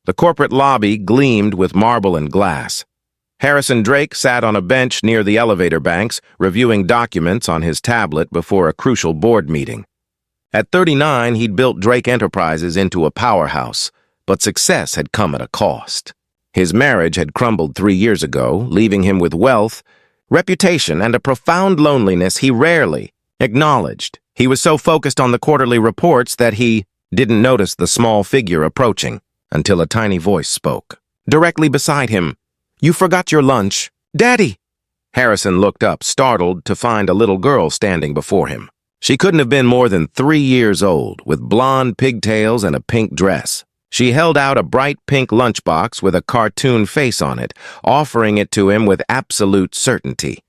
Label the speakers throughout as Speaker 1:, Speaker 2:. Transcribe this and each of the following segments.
Speaker 1: The corporate lobby gleamed with marble and glass. Harrison Drake sat on a bench near the elevator banks, reviewing documents on his tablet before a crucial board meeting. At 39, he'd built Drake Enterprises into a powerhouse, but success had come at a cost. His marriage had crumbled 3 years ago, leaving him with wealth, reputation, and a profound loneliness he rarely acknowledged. He was so focused on the quarterly reports that he didn't notice the small figure approaching until a tiny voice spoke. Directly beside him, "You forgot your lunch." "Daddy!" Harrison looked up, startled to find a little girl standing before him. She couldn't have been more than 3 years old, with blonde pigtails and a pink dress. She held out a bright pink lunchbox with a cartoon face on it, offering it to him with absolute certainty.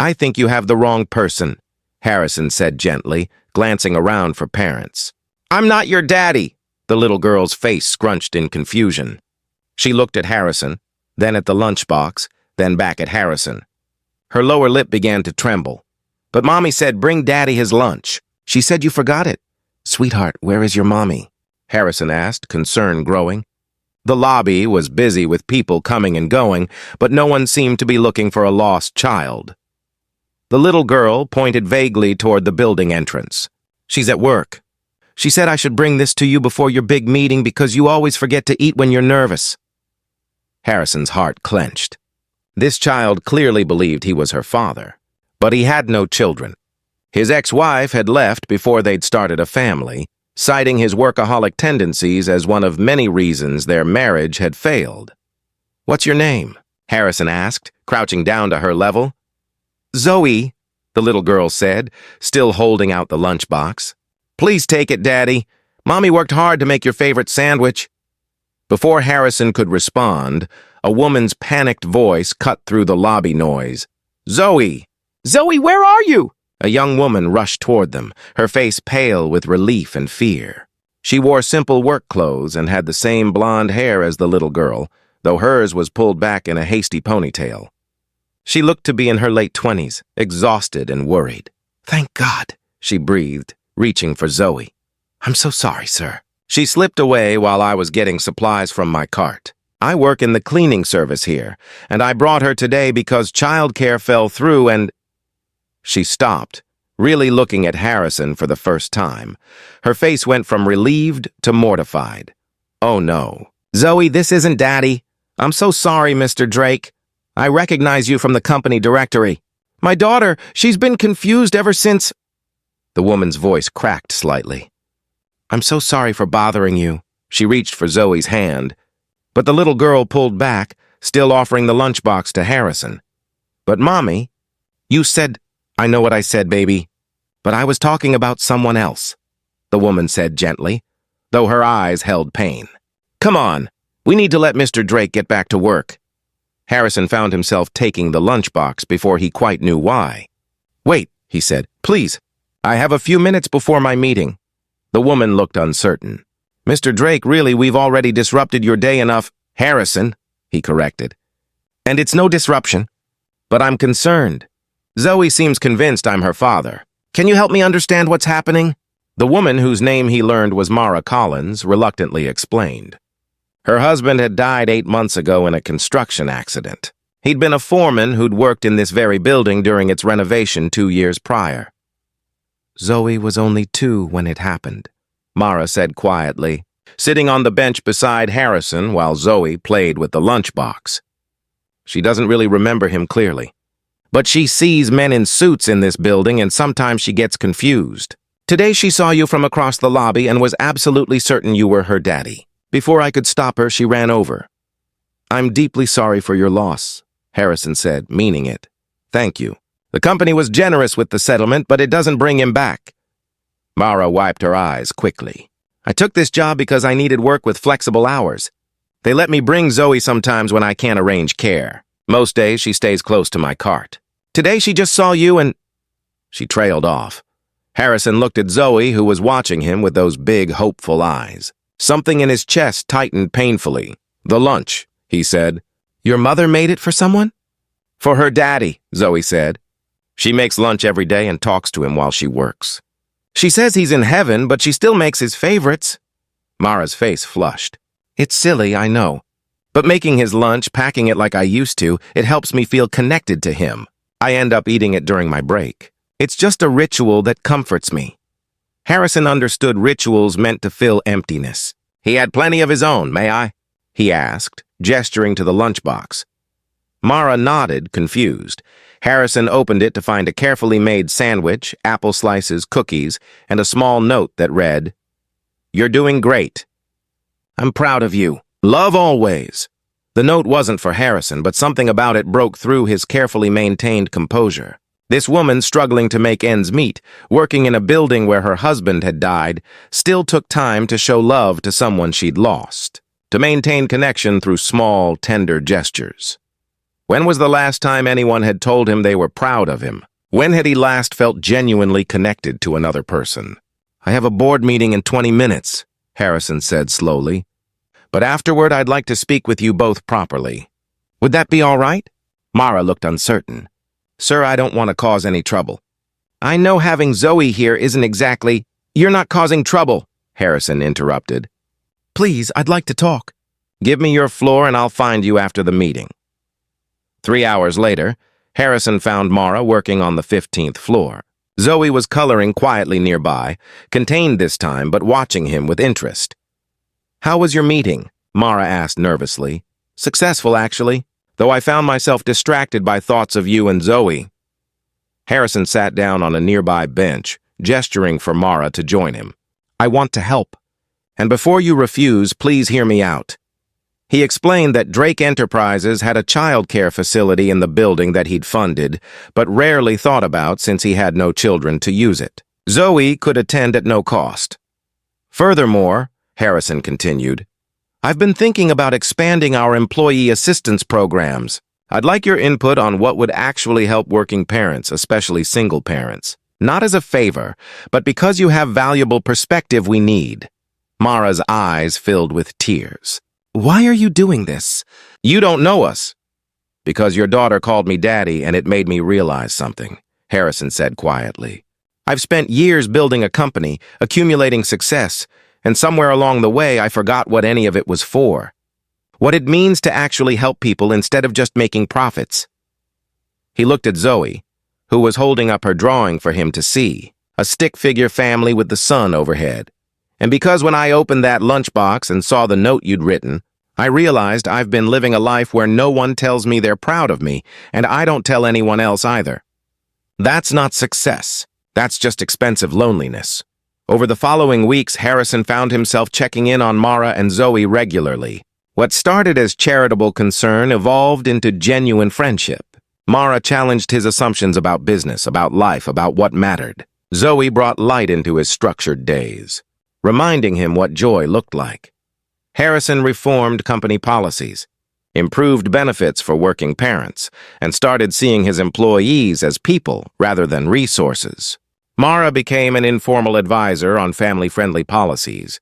Speaker 1: "I think you have the wrong person," Harrison said gently, glancing around for parents. "I'm not your daddy," the little girl's face scrunched in confusion. She looked at Harrison, then at the lunchbox, then back at Harrison. Her lower lip began to tremble. "But Mommy said bring Daddy his lunch. She said you forgot it." "Sweetheart, where is your mommy?" Harrison asked, concern growing. The lobby was busy with people coming and going, but no one seemed to be looking for a lost child. The little girl pointed vaguely toward the building entrance. "She's at work. She said I should bring this to you before your big meeting because you always forget to eat when you're nervous." Harrison's heart clenched. This child clearly believed he was her father, but he had no children. His ex-wife had left before they'd started a family, citing his workaholic tendencies as one of many reasons their marriage had failed. "What's your name?" Harrison asked, crouching down to her level. "Zoe," the little girl said, still holding out the lunchbox. "Please take it, Daddy. Mommy worked hard to make your favorite sandwich." Before Harrison could respond, a woman's panicked voice cut through the lobby noise. "Zoe! Zoe, where are you?" A young woman rushed toward them, her face pale with relief and fear. She wore simple work clothes and had the same blonde hair as the little girl, though hers was pulled back in a hasty ponytail. She looked to be in her late 20s, exhausted and worried. "Thank God," she breathed, reaching for Zoe. "I'm so sorry, sir." She slipped away while I was getting supplies from my cart. "I work in the cleaning service here, and I brought her today because childcare fell through and—" She stopped, really looking at Harrison for the first time. Her face went from relieved to mortified. "Oh no. Zoe, this isn't Daddy. I'm so sorry, Mr. Drake. I recognize you from the company directory. My daughter, she's been confused ever since—" The woman's voice cracked slightly. "I'm so sorry for bothering you." She reached for Zoe's hand, but the little girl pulled back, still offering the lunchbox to Harrison. "But Mommy, you said—" "I know what I said, baby, but I was talking about someone else," the woman said gently, though her eyes held pain. "Come on, we need to let Mr. Drake get back to work." Harrison found himself taking the lunchbox before he quite knew why. "Wait," he said, "please. I have a few minutes before my meeting." The woman looked uncertain. "Mr. Drake, really, we've already disrupted your day enough." "Harrison," he corrected. "And it's no disruption, but I'm concerned. Zoe seems convinced I'm her father. Can you help me understand what's happening?" The woman, whose name he learned was Mara Collins, reluctantly explained. Her husband had died 8 months ago in a construction accident. He'd been a foreman who'd worked in this very building during its renovation 2 years prior. "Zoe was only 2 when it happened," Mara said quietly, sitting on the bench beside Harrison while Zoe played with the lunchbox. She doesn't really remember him clearly, but she sees men in suits in this building and sometimes she gets confused. Today she saw you from across the lobby and was absolutely certain you were her daddy. Before I could stop her, she ran over. "I'm deeply sorry for your loss," Harrison said, meaning it. "Thank you. The company was generous with the settlement, but it doesn't bring him back." Mara wiped her eyes quickly. "I took this job because I needed work with flexible hours. They let me bring Zoe sometimes when I can't arrange care. Most days she stays close to my cart. Today she just saw you and—" She trailed off. Harrison looked at Zoe, who was watching him with those big, hopeful eyes. Something in his chest tightened painfully. "The lunch," he said. "Your mother made it for someone?" "For her daddy," Zoe said. "She makes lunch every day and talks to him while she works. She says he's in heaven, but she still makes his favorites." Mara's face flushed. It's silly, I know. But making his lunch, packing it like I used to, it helps me feel connected to him. I end up eating it during my break. It's just a ritual that comforts me. Harrison understood rituals meant to fill emptiness. He had plenty of his own, may I? He asked, gesturing to the lunchbox. Mara nodded, confused. Harrison opened it to find a carefully made sandwich, apple slices, cookies, and a small note that read, "You're doing great. I'm proud of you. Love always." The note wasn't for Harrison, but something about it broke through his carefully maintained composure. This woman, struggling to make ends meet, working in a building where her husband had died, still took time to show love to someone she'd lost, to maintain connection through small, tender gestures. When was the last time anyone had told him they were proud of him? When had he last felt genuinely connected to another person? "I have a board meeting in 20 minutes, Harrison said slowly. "But afterward, I'd like to speak with you both properly. Would that be all right?" Mara looked uncertain. "Sir, I don't want to cause any trouble." "I know having Zoe here isn't exactly—" "You're not causing trouble," Harrison interrupted. "Please, I'd like to talk." "Give me your floor and I'll find you after the meeting." 3 hours later, Harrison found Mara working on the 15th floor. Zoe was coloring quietly nearby, contained this time but watching him with interest. "How was your meeting?" Mara asked nervously. "Successful, actually, though I found myself distracted by thoughts of you and Zoe." Harrison sat down on a nearby bench, gesturing for Mara to join him. "I want to help. And before you refuse, please hear me out." He explained that Drake Enterprises had a child care facility in the building that he'd funded, but rarely thought about since he had no children to use it. Zoe could attend at no cost. "Furthermore," Harrison continued, "I've been thinking about expanding our employee assistance programs. I'd like your input on what would actually help working parents, especially single parents. Not as a favor, but because you have valuable perspective we need." Mara's eyes filled with tears. "Why are you doing this?" "You don't know us." "Because your daughter called me daddy and it made me realize something," Harrison said quietly. "I've spent years building a company, accumulating success, and somewhere along the way I forgot what any of it was for. What it means to actually help people instead of just making profits." He looked at Zoe, who was holding up her drawing for him to see, a stick-figure family with the sun overhead. "And because when I opened that lunchbox and saw the note you'd written, I realized I've been living a life where no one tells me they're proud of me, and I don't tell anyone else either. That's not success. That's just expensive loneliness." Over the following weeks, Harrison found himself checking in on Mara and Zoe regularly. What started as charitable concern evolved into genuine friendship. Mara challenged his assumptions about business, about life, about what mattered. Zoe brought light into his structured days, reminding him what joy looked like. Harrison reformed company policies, improved benefits for working parents, and started seeing his employees as people rather than resources. Mara became an informal advisor on family-friendly policies.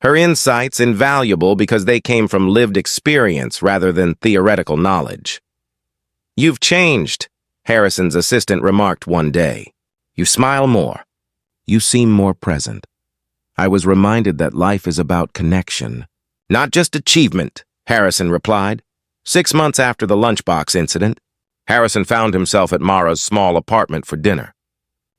Speaker 1: Her insights invaluable because they came from lived experience rather than theoretical knowledge. "You've changed," Harrison's assistant remarked one day. "You smile more. You seem more present." I was reminded that life is about connection. "Not just achievement," Harrison replied. 6 months after the lunchbox incident, Harrison found himself at Mara's small apartment for dinner.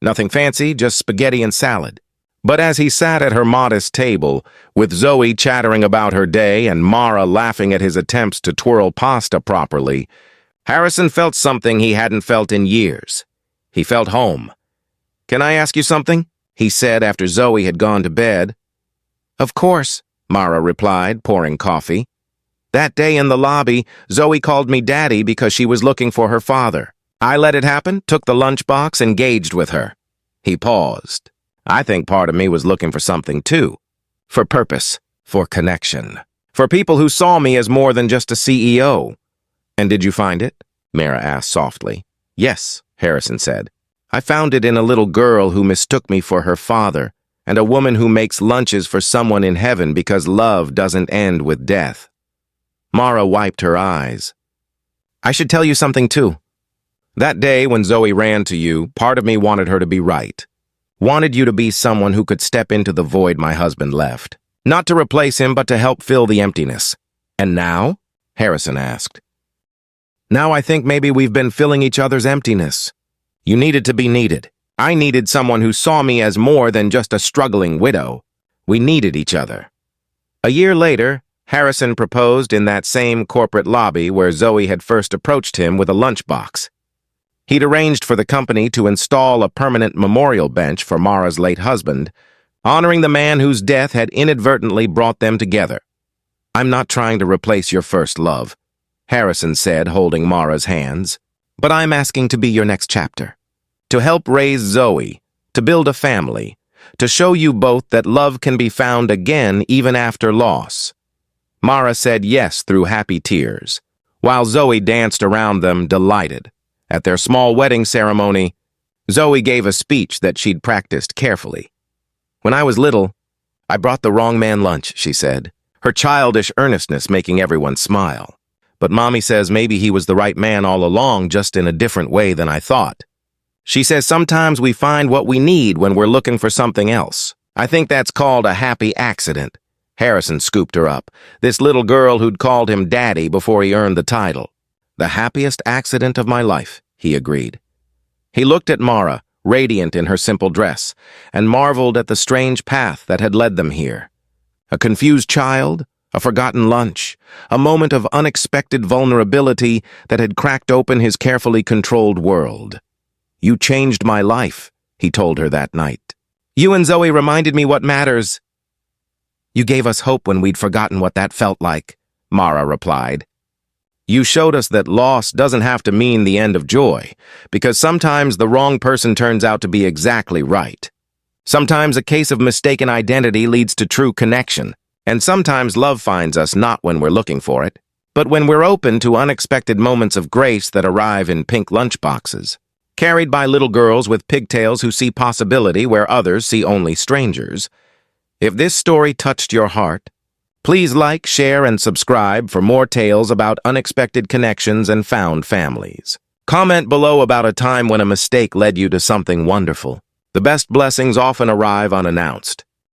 Speaker 1: Nothing fancy, just spaghetti and salad. But as he sat at her modest table, with Zoe chattering about her day and Mara laughing at his attempts to twirl pasta properly, Harrison felt something he hadn't felt in years. He felt home. "Can I ask you something?" he said after Zoe had gone to bed. "Of course," Mara replied, pouring coffee. "That day in the lobby, Zoe called me daddy because she was looking for her father. I let it happen, took the lunchbox, engaged with her." He paused. "I think part of me was looking for something too. For purpose, for connection. For people who saw me as more than just a CEO. "And did you find it?" Mara asked softly. "Yes," Harrison said. "I found it in a little girl who mistook me for her father, and a woman who makes lunches for someone in heaven because love doesn't end with death." Mara wiped her eyes. "I should tell you something too. That day when Zoe ran to you, part of me wanted her to be right. Wanted you to be someone who could step into the void my husband left. Not to replace him, but to help fill the emptiness. And now? Harrison asked. Now I think maybe we've been filling each other's emptiness. You needed to be needed. I needed someone who saw me as more than just a struggling widow. We needed each other. A year later, Harrison proposed in that same corporate lobby where Zoe had first approached him with a lunchbox. He'd arranged for the company to install a permanent memorial bench for Mara's late husband, honoring the man whose death had inadvertently brought them together. I'm not trying to replace your first love, Harrison said, holding Mara's hands, but I'm asking to be your next chapter. To help raise Zoe, to build a family, to show you both that love can be found again even after loss. Mara said yes through happy tears, while Zoe danced around them, delighted. At their small wedding ceremony, Zoe gave a speech that she'd practiced carefully. When I was little, I brought the wrong man lunch, she said, her childish earnestness making everyone smile. But Mommy says maybe he was the right man all along, just in a different way than I thought. She says sometimes we find what we need when we're looking for something else. I think that's called a happy accident. Harrison scooped her up, this little girl who'd called him Daddy before he earned the title. The happiest accident of my life, he agreed. He looked at Mara, radiant in her simple dress, and marveled at the strange path that had led them here. A confused child, a forgotten lunch, a moment of unexpected vulnerability that had cracked open his carefully controlled world. You changed my life, he told her that night. You and Zoe reminded me what matters. You gave us hope when we'd forgotten what that felt like, Mara replied. You showed us that loss doesn't have to mean the end of joy, because sometimes the wrong person turns out to be exactly right. Sometimes a case of mistaken identity leads to true connection, and sometimes love finds us not when we're looking for it, but when we're open to unexpected moments of grace that arrive in pink lunchboxes, carried by little girls with pigtails who see possibility where others see only strangers. If this story touched your heart, please like, share, and subscribe for more tales about unexpected connections and found families. Comment below about a time when a mistake led you to something wonderful. The best blessings often arrive unannounced.